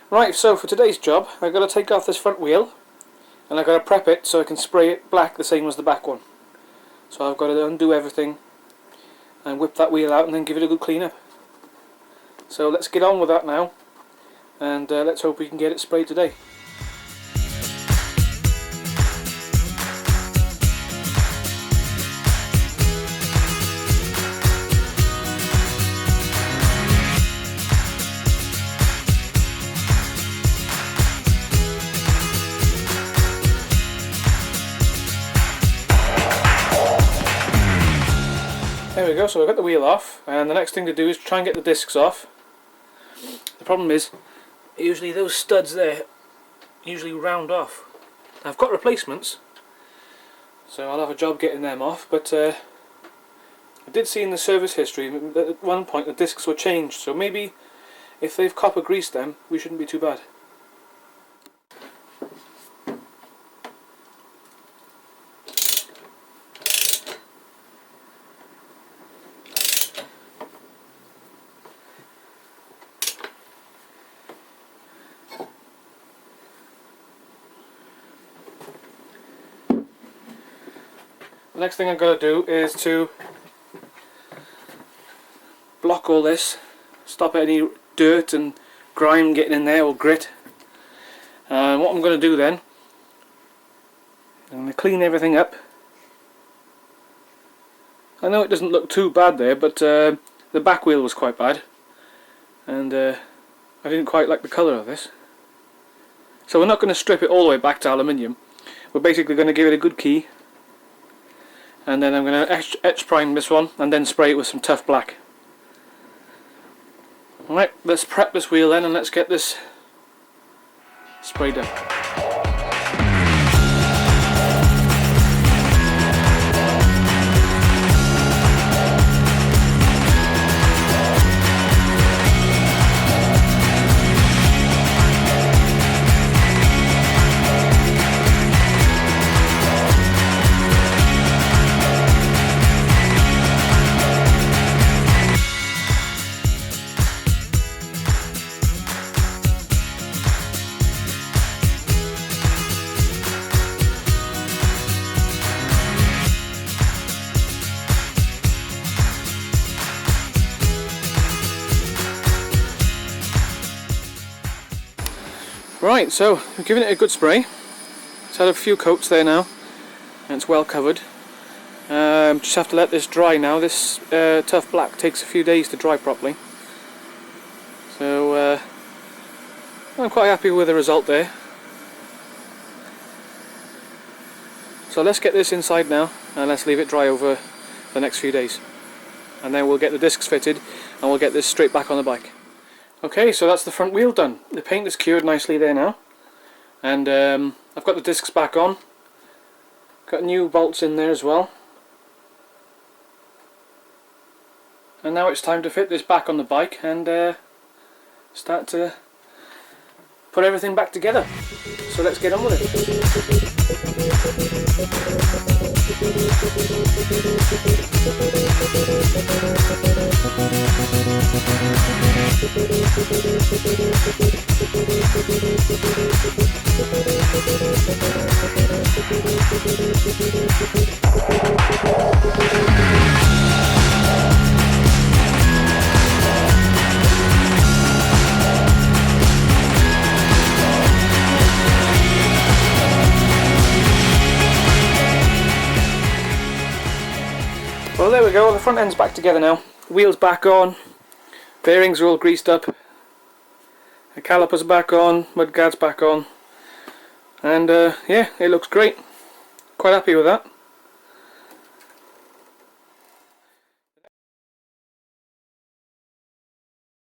Right, so for today's job I've got to take off this front wheel and I've got to prep it so I can spray it black the same as the back one. So I've got to undo everything and whip that wheel out and then give it a good clean up. So let's get on with that now, and let's hope we can get it sprayed today. There we go, so I've got the wheel off, and the next thing to do is try and get the discs off. The problem is, usually those studs there usually round off. I've got replacements, so I'll have a job getting them off, but I did see in the service history that at one point the discs were changed, so maybe if they've copper greased them, we shouldn't be too bad. The next thing I've got to do is to block all this, stop any dirt and grime getting in there, or grit. And what I'm going to do then, I'm going to clean everything up. I know it doesn't look too bad there, but the back wheel was quite bad, and I didn't quite like the colour of this. So we're not going to strip it all the way back to aluminium. We're basically going to give it a good key, and then I'm going to etch prime this one and then spray it with some tough black. Alright, let's prep this wheel then and let's get this sprayed up. Right, so we've given it a good spray. It's had a few coats there now, and it's well covered. Just have to let this dry now. This tough black takes a few days to dry properly. So I'm quite happy with the result there. So let's get this inside now and let's leave it dry over the next few days. And then we'll get the discs fitted and we'll get this straight back on the bike. Okay, so that's the front wheel done. The paint is cured nicely there now, and I've got the discs back on. Got new bolts in there as well. And now it's time to fit this back on the bike and start to put everything back together. So let's get on with it. Well, there we go, the front end's back together now. Wheels back on, bearings are all greased up, the calipers back on, mudguards back on, and yeah, it looks great. Quite happy with that.